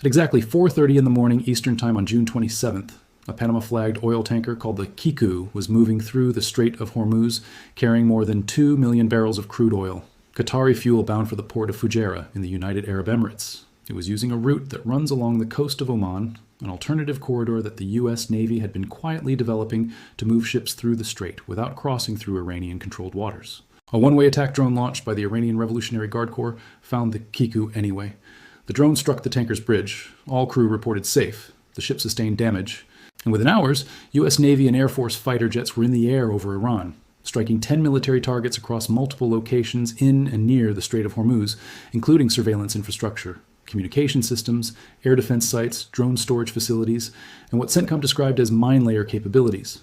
At exactly 4:30 in the morning Eastern Time on June 27th, a Panama-flagged oil tanker called the Kiku was moving through the Strait of Hormuz, carrying more than 2 million barrels of crude oil, Qatari fuel bound for the port of Fujairah in the United Arab Emirates. It was using a route that runs along the coast of Oman, an alternative corridor that the U.S. Navy had been quietly developing to move ships through the strait without crossing through Iranian-controlled waters. A one-way attack drone launched by the Iranian Revolutionary Guard Corps found the Kiku anyway. The drone struck the tanker's bridge. All crew reported safe. The ship sustained damage. And within hours, U.S. Navy and Air Force fighter jets were in the air over Iran, striking 10 military targets across multiple locations in and near the Strait of Hormuz, including surveillance infrastructure, communication systems, air defense sites, drone storage facilities, and what CENTCOM described as mine layer capabilities.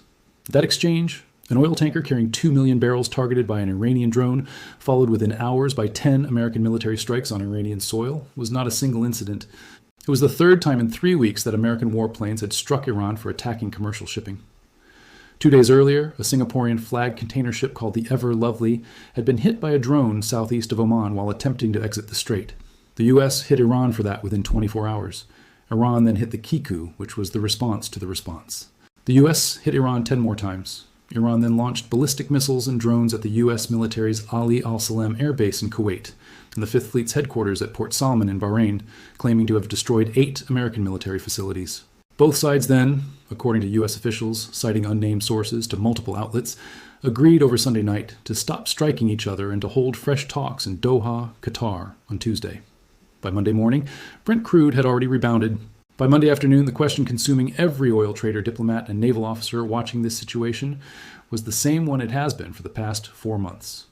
That exchange, an oil tanker carrying 2 million barrels targeted by an Iranian drone, followed within hours by 10 American military strikes on Iranian soil, was not a single incident. It was the third time in 3 weeks that American warplanes had struck Iran for attacking commercial shipping. 2 days earlier, a Singaporean-flagged container ship called the Ever Lovely had been hit by a drone southeast of Oman while attempting to exit the strait. The U.S. hit Iran for that within 24 hours. Iran then hit the Kiku, which was the response to the response. The U.S. hit Iran 10 more times. Iran then launched ballistic missiles and drones at the U.S. military's Ali al-Salem air base in Kuwait, and the Fifth Fleet's headquarters at Port Salman in Bahrain, claiming to have destroyed 8 American military facilities. Both sides then, according to U.S. officials, citing unnamed sources to multiple outlets, agreed over Sunday night to stop striking each other and to hold fresh talks in Doha, Qatar, on Tuesday. By Monday morning, Brent crude had already rebounded. By Monday afternoon, the question consuming every oil trader, diplomat, and naval officer watching this situation was the same one it has been for the past 4 months.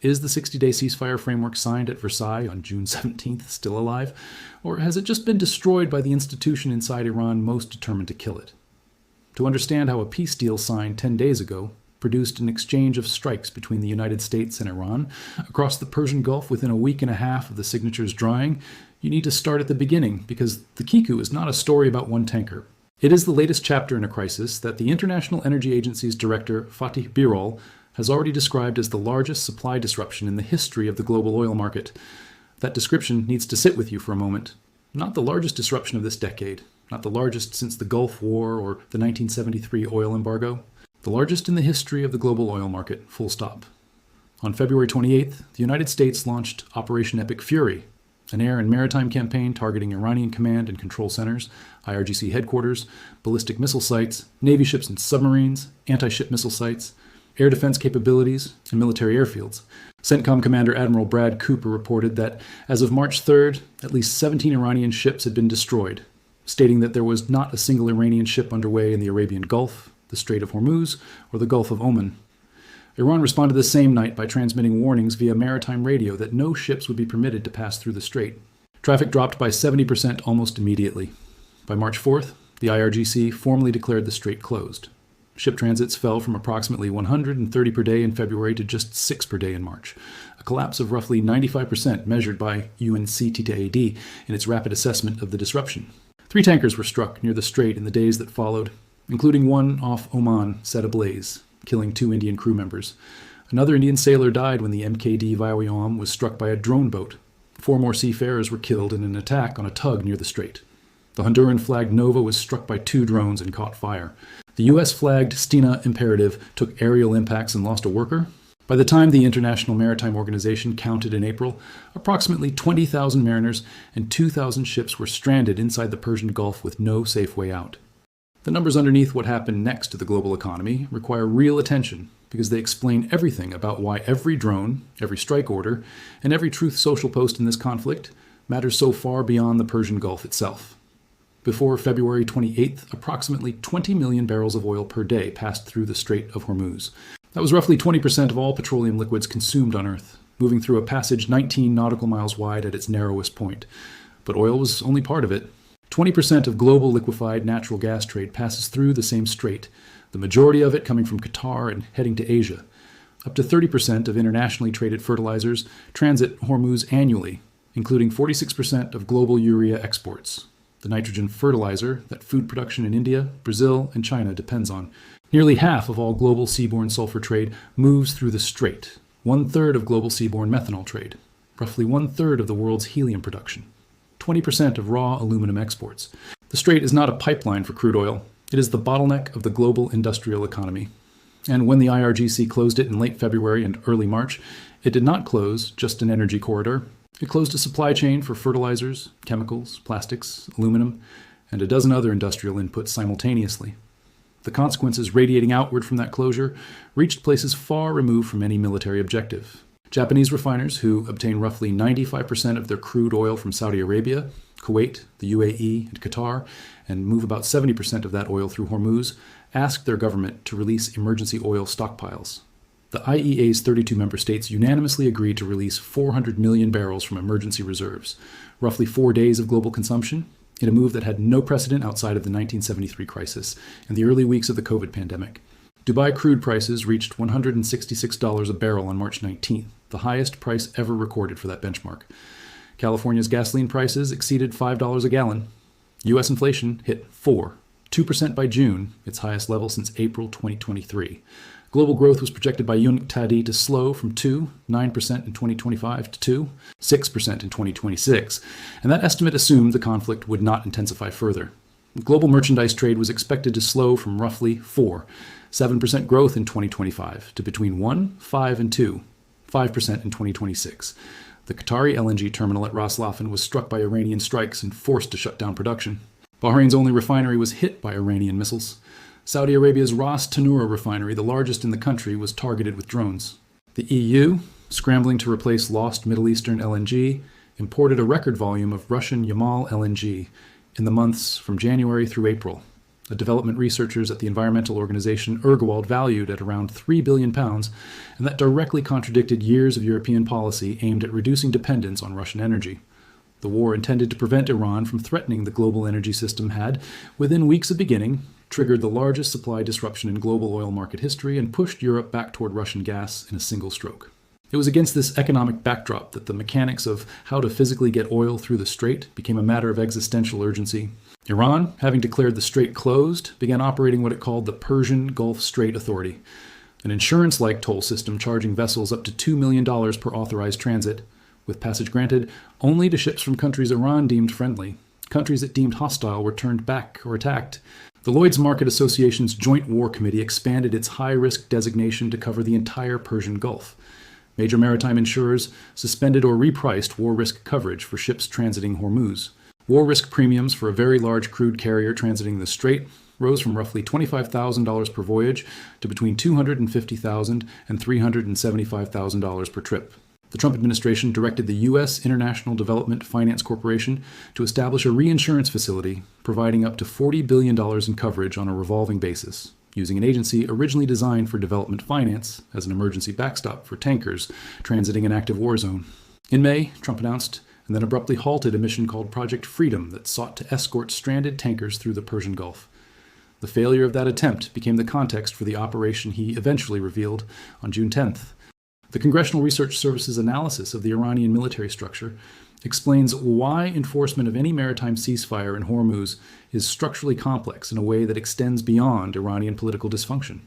Is the 60-day ceasefire framework signed at Versailles on June 17th still alive? Or has it just been destroyed by the institution inside Iran most determined to kill it? To understand how a peace deal signed 10 days ago produced an exchange of strikes between the United States and Iran across the Persian Gulf within a week and a half of the signatures drying, you need to start at the beginning, because the Kiku is not a story about one tanker. It is the latest chapter in a crisis that the International Energy Agency's director, Fatih Birol, has already described as the largest supply disruption in the history of the global oil market. That description needs to sit with you for a moment. Not the largest disruption of this decade, not the largest since the Gulf War or the 1973 oil embargo, the largest in the history of the global oil market, full stop. On February 28th, the United States launched Operation Epic Fury, an air and maritime campaign targeting Iranian command and control centers, IRGC headquarters, ballistic missile sites, Navy ships and submarines, anti-ship missile sites, air defense capabilities, and military airfields. CENTCOM Commander Admiral Brad Cooper reported that as of March 3rd, at least 17 Iranian ships had been destroyed, stating that there was not a single Iranian ship underway in the Arabian Gulf, the Strait of Hormuz, or the Gulf of Oman. Iran responded the same night by transmitting warnings via maritime radio that no ships would be permitted to pass through the strait. Traffic dropped by 70% almost immediately. By March 4th, the IRGC formally declared the strait closed. Ship transits fell from approximately 130 per day in February to just 6 per day in March, a collapse of roughly 95% measured by UNCTAD in its rapid assessment of the disruption. 3 tankers were struck near the strait in the days that followed, including one off Oman set ablaze, killing 2 Indian crew members. Another Indian sailor died when the MKD Vyom was struck by a drone boat. 4 more seafarers were killed in an attack on a tug near the strait. The Honduran-flagged Nova was struck by 2 drones and caught fire. The U.S.-flagged Stena Imperative took aerial impacts and lost a worker. By the time the International Maritime Organization counted in April, approximately 20,000 mariners and 2,000 ships were stranded inside the Persian Gulf with no safe way out. The numbers underneath what happened next to the global economy require real attention because they explain everything about why every drone, every strike order, and every Truth Social post in this conflict matters so far beyond the Persian Gulf itself. Before February 28th, approximately 20 million barrels of oil per day passed through the Strait of Hormuz. That was roughly 20% of all petroleum liquids consumed on Earth, moving through a passage 19 nautical miles wide at its narrowest point. But oil was only part of it. 20% of global liquefied natural gas trade passes through the same strait, the majority of it coming from Qatar and heading to Asia. Up to 30% of internationally traded fertilizers transit Hormuz annually, including 46% of global urea exports, the nitrogen fertilizer that food production in India, Brazil, and China depends on. Nearly half of all global seaborne sulfur trade moves through the strait, 1/3 of global seaborne methanol trade, roughly 1/3 of the world's helium production. 20% of raw aluminum exports. The strait is not a pipeline for crude oil. It is the bottleneck of the global industrial economy. And when the IRGC closed it in late February and early March, it did not close just an energy corridor. It closed a supply chain for fertilizers, chemicals, plastics, aluminum, and a dozen other industrial inputs simultaneously. The consequences radiating outward from that closure reached places far removed from any military objective. Japanese refiners, who obtain roughly 95% of their crude oil from Saudi Arabia, Kuwait, the UAE, and Qatar, and move about 70% of that oil through Hormuz, asked their government to release emergency oil stockpiles. The IEA's 32 member states unanimously agreed to release 400 million barrels from emergency reserves, roughly 4 days of global consumption, in a move that had no precedent outside of the 1973 crisis and the early weeks of the COVID pandemic. Dubai crude prices reached $166 a barrel on March 19th, the highest price ever recorded for that benchmark. California's gasoline prices exceeded $5 a gallon. U.S. inflation hit 2% by June, its highest level since April 2023. Global growth was projected by UNCTAD to slow from 9% in 2025 to 6% in 2026, and that estimate assumed the conflict would not intensify further. Global merchandise trade was expected to slow from roughly 7% growth in 2025 to between 5% and 5% in 2026. The Qatari LNG terminal at Ras Laffan was struck by Iranian strikes and forced to shut down production. Bahrain's only refinery was hit by Iranian missiles. Saudi Arabia's Ras Tanura refinery, the largest in the country, was targeted with drones. The EU, scrambling to replace lost Middle Eastern LNG, imported a record volume of Russian Yamal LNG in the months from January through April. The development researchers at the environmental organization Urgewald valued at around £3 billion, and that directly contradicted years of European policy aimed at reducing dependence on Russian energy. The war intended to prevent Iran from threatening the global energy system had, within weeks of beginning, triggered the largest supply disruption in global oil market history and pushed Europe back toward Russian gas in a single stroke. It was against this economic backdrop that the mechanics of how to physically get oil through the strait became a matter of existential urgency. Iran, having declared the strait closed, began operating what it called the Persian Gulf Strait Authority, an insurance-like toll system charging vessels up to $2 million per authorized transit, with passage granted only to ships from countries Iran deemed friendly. Countries it deemed hostile were turned back or attacked. The Lloyd's Market Association's Joint War Committee expanded its high-risk designation to cover the entire Persian Gulf. Major maritime insurers suspended or repriced war risk coverage for ships transiting Hormuz. War risk premiums for a very large crude carrier transiting the strait rose from roughly $25,000 per voyage to between $250,000 and $375,000 per trip. The Trump administration directed the U.S. International Development Finance Corporation to establish a reinsurance facility providing up to $40 billion in coverage on a revolving basis, using an agency originally designed for development finance as an emergency backstop for tankers transiting an active war zone. In May, Trump announced and then abruptly halted a mission called Project Freedom that sought to escort stranded tankers through the Persian Gulf. The failure of that attempt became the context for the operation he eventually revealed on June 10th. The Congressional Research Service's analysis of the Iranian military structure explains why enforcement of any maritime ceasefire in Hormuz is structurally complex in a way that extends beyond Iranian political dysfunction.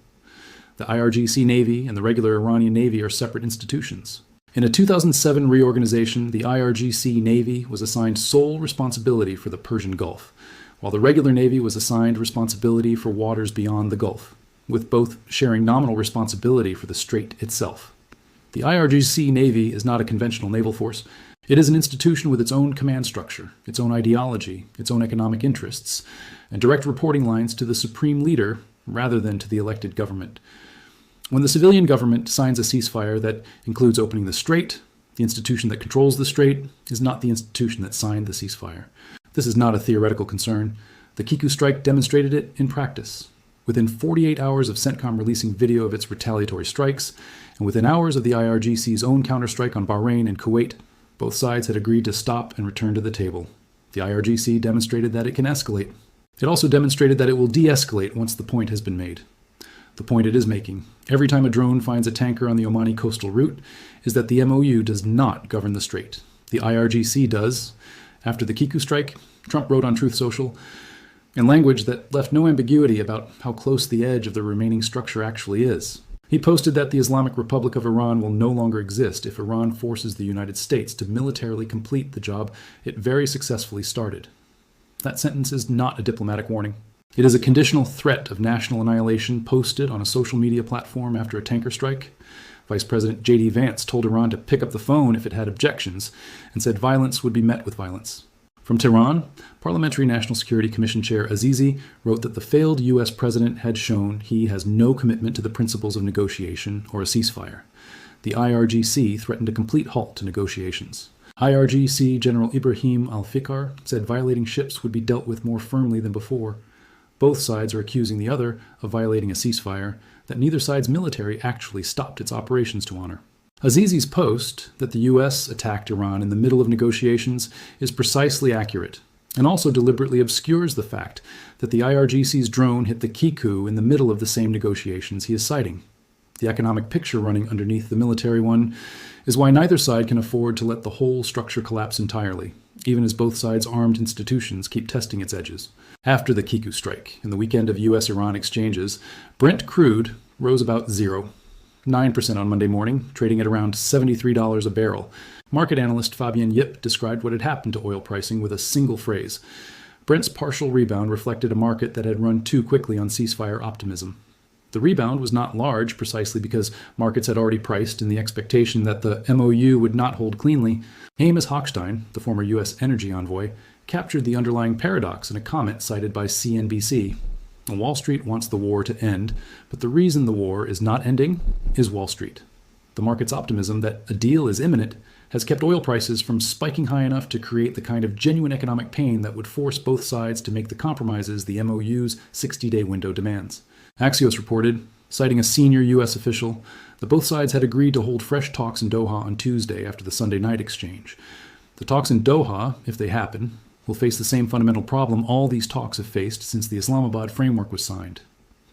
The IRGC Navy and the regular Iranian Navy are separate institutions. In a 2007 reorganization, the IRGC Navy was assigned sole responsibility for the Persian Gulf, while the regular Navy was assigned responsibility for waters beyond the Gulf, with both sharing nominal responsibility for the strait itself. The IRGC Navy is not a conventional naval force. It is an institution with its own command structure, its own ideology, its own economic interests, and direct reporting lines to the supreme leader rather than to the elected government. When the civilian government signs a ceasefire that includes opening the strait, the institution that controls the strait is not the institution that signed the ceasefire. This is not a theoretical concern. The Kiku strike demonstrated it in practice. Within 48 hours of CENTCOM releasing video of its retaliatory strikes, and within hours of the IRGC's own counterstrike on Bahrain and Kuwait, both sides had agreed to stop and return to the table. The IRGC demonstrated that it can escalate. It also demonstrated that it will de-escalate once the point has been made. The point it is making, every time a drone finds a tanker on the Omani coastal route, is that the MOU does not govern the strait. The IRGC does. After the Kiku strike, Trump wrote on Truth Social, in language that left no ambiguity about how close the edge of the remaining structure actually is. He posted that the Islamic Republic of Iran will no longer exist if Iran forces the United States to militarily complete the job it very successfully started. That sentence is not a diplomatic warning. It is a conditional threat of national annihilation posted on a social media platform after a tanker strike. Vice President J.D. Vance told Iran to pick up the phone if it had objections and said violence would be met with violence. From Tehran, Parliamentary National Security Commission Chair Azizi wrote that the failed U.S. president had shown he has no commitment to the principles of negotiation or a ceasefire. The IRGC threatened a complete halt to negotiations. IRGC General Ibrahim al-Fiqar said violating ships would be dealt with more firmly than before. Both sides are accusing the other of violating a ceasefire that neither side's military actually stopped its operations to honor. Azizi's post that the U.S. attacked Iran in the middle of negotiations is precisely accurate, and also deliberately obscures the fact that the IRGC's drone hit the Kiku in the middle of the same negotiations he is citing. The economic picture running underneath the military one is why neither side can afford to let the whole structure collapse entirely, even as both sides' armed institutions keep testing its edges. After the Kiku strike, in the weekend of U.S.-Iran exchanges, Brent crude rose about 9% on Monday morning, trading at around $73 a barrel. Market analyst Fabian Yip described what had happened to oil pricing with a single phrase. Brent's partial rebound reflected a market that had run too quickly on ceasefire optimism. The rebound was not large precisely because markets had already priced in the expectation that the MOU would not hold cleanly. Amos Hochstein, the former U.S. energy envoy, captured the underlying paradox in a comment cited by CNBC. Wall Street wants the war to end, but the reason the war is not ending is Wall Street. The market's optimism that a deal is imminent has kept oil prices from spiking high enough to create the kind of genuine economic pain that would force both sides to make the compromises the MOU's 60-day window demands. Axios reported, citing a senior U.S. official, that both sides had agreed to hold fresh talks in Doha on Tuesday after the Sunday night exchange. The talks in Doha, if they happen, will face the same fundamental problem all these talks have faced since the Islamabad framework was signed.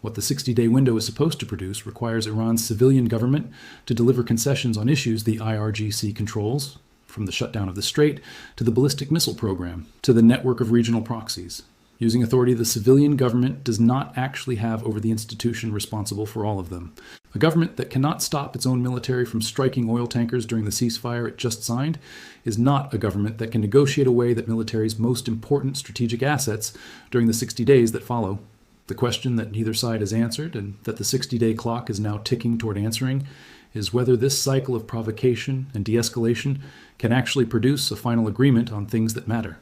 What the 60-day window is supposed to produce requires Iran's civilian government to deliver concessions on issues the IRGC controls, from the shutdown of the Strait to the ballistic missile program to the network of regional proxies. Using authority the civilian government does not actually have over the institution responsible for all of them. A government that cannot stop its own military from striking oil tankers during the ceasefire it just signed is not a government that can negotiate away that military's most important strategic assets during the 60 days that follow. The question that neither side has answered, and that the 60-day clock is now ticking toward answering, is whether this cycle of provocation and de-escalation can actually produce a final agreement on things that matter.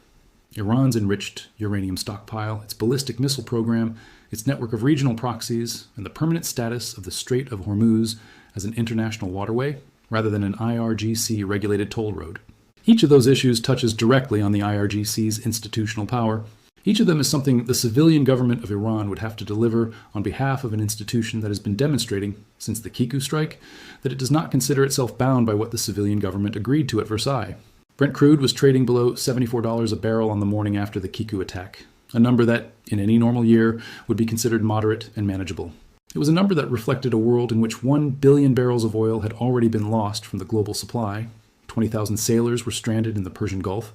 Iran's enriched uranium stockpile, its ballistic missile program, its network of regional proxies, and the permanent status of the Strait of Hormuz as an international waterway, rather than an IRGC-regulated toll road. Each of those issues touches directly on the IRGC's institutional power. Each of them is something the civilian government of Iran would have to deliver on behalf of an institution that has been demonstrating, since the Kiku strike, that it does not consider itself bound by what the civilian government agreed to at Versailles. Brent crude was trading below $74 a barrel on the morning after the Kiku attack, a number that, in any normal year, would be considered moderate and manageable. It was a number that reflected a world in which 1 billion barrels of oil had already been lost from the global supply, 20,000 sailors were stranded in the Persian Gulf,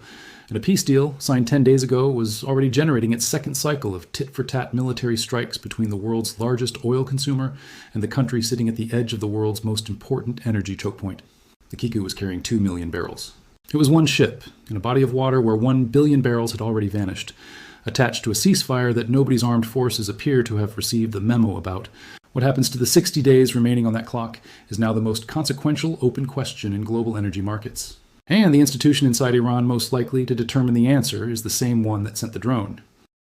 and a peace deal signed 10 days ago was already generating its second cycle of tit-for-tat military strikes between the world's largest oil consumer and the country sitting at the edge of the world's most important energy choke point. The Kiku was carrying 2 million barrels. It was one ship, in a body of water where 1 billion barrels had already vanished, attached to a ceasefire that nobody's armed forces appear to have received the memo about. What happens to the 60 days remaining on that clock is now the most consequential open question in global energy markets. And the institution inside Iran most likely to determine the answer is the same one that sent the drone.